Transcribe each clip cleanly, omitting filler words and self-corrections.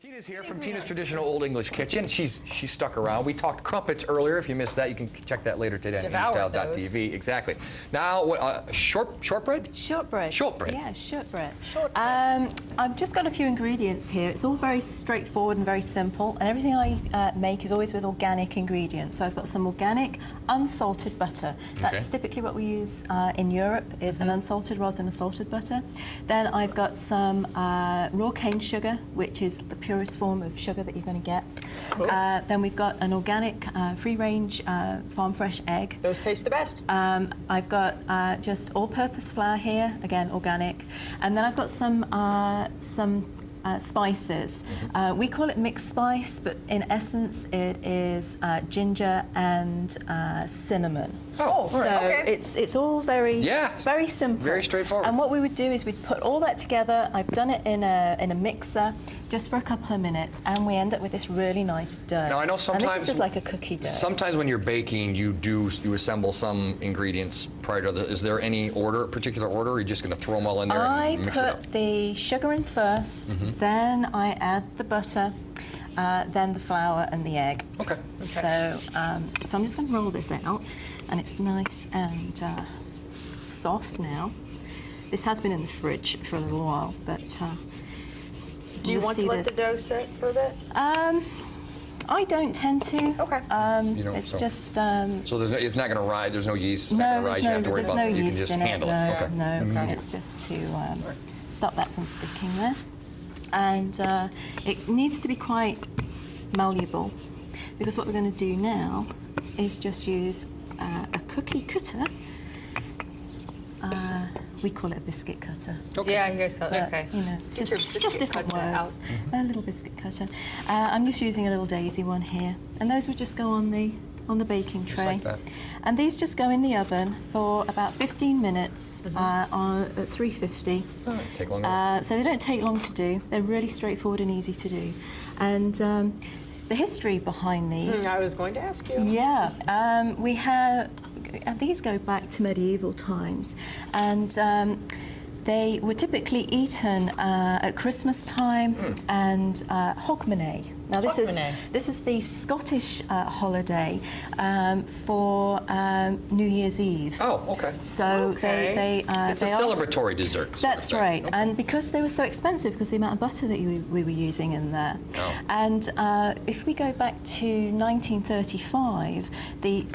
Tina's here from Tina's Traditional Old English Kitchen. She's stuck around. We talked crumpets earlier. If you missed that, you can check that later today on Engstyle.tv. Exactly. Now, what, shortbread? Shortbread. Shortbread. Yeah, shortbread. Shortbread. I've just got a few ingredients here. It's all very straightforward and very simple, and everything I make is always with organic ingredients. So I've got some organic, unsalted butter. That's typically what we use in Europe, is an unsalted rather than a salted butter. Then I've got some raw cane sugar, which is the purest form of sugar that you're going to get. Cool. Then we've got an organic, free-range, farm-fresh egg. Those taste the best. I've got just all-purpose flour here, again organic, and then I've got some spices. We call it mixed spice, but in essence it is ginger and cinnamon. Oh, so it's all very very simple, very straightforward. And what we would do is we'd put all that together. I've done it in a mixer just for a couple of minutes, and we end up with this really nice dough. Now I know sometimes and this is just like a cookie dough. Sometimes when you're baking, you assemble some ingredients prior to the. Is there any particular order? Or are you just going to throw them all in there and mix it up? I put the sugar in first, then I add the butter, then the flour and the egg. Okay. So I'm just going to roll this out, and it's nice and soft now. This has been in the fridge for a little while, but do you want to let the dough sit for a bit? I don't tend to. Okay. It's just. So it's not going to rise. There's no yeast. It's not going to rise. You have to worry about it. You can just handle it. No, it's just to stop that from sticking there. And it needs to be quite malleable, because what we're going to do now is just use a cookie cutter. We call it a biscuit cutter. Okay. Yeah, you guys call it. Okay. You know, it's just different words. A little biscuit cutter. I'm just using a little daisy one here, and those would just go on the baking tray. Just like that. And these just go in the oven for about 15 minutes at 350. Take longer. So they don't take long to do. They're really straightforward and easy to do. And the history behind these. I was going to ask you. Yeah, we have. These go back to medieval times, and they were typically eaten at Christmas time and Hogmanay. Now this is the Scottish holiday for New Year's Eve. Oh, okay. So it's a celebratory dessert. That's right. Okay. And because they were so expensive, because the amount of butter that we were using in there. Oh. And if we go back to 1935, the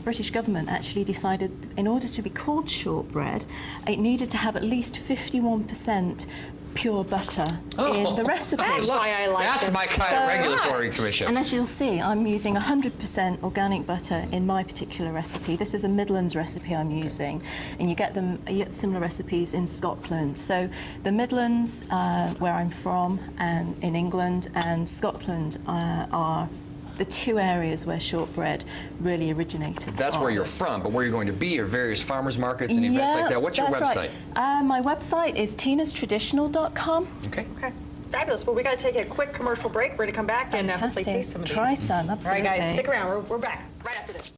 British government actually decided, in order to be called shortbread, it needed to have at least 51% pure butter in the recipe. That's why I like That's my kind of regulatory commission. And as you'll see, I'm using 100% organic butter in my particular recipe. This is a Midlands recipe I'm using, and you get similar recipes in Scotland. So the Midlands, where I'm from, and in England, and Scotland are the two areas where shortbread really originated. That's where you're from, but where you're going to be are various farmers markets and events like that. What's your website? Right. My website is tinastraditional.com. Okay. Okay. Fabulous. Well, we got to take a quick commercial break. We're going to come back and hopefully taste some of these. Try some, absolutely. All right, guys, stick around. We're back right after this.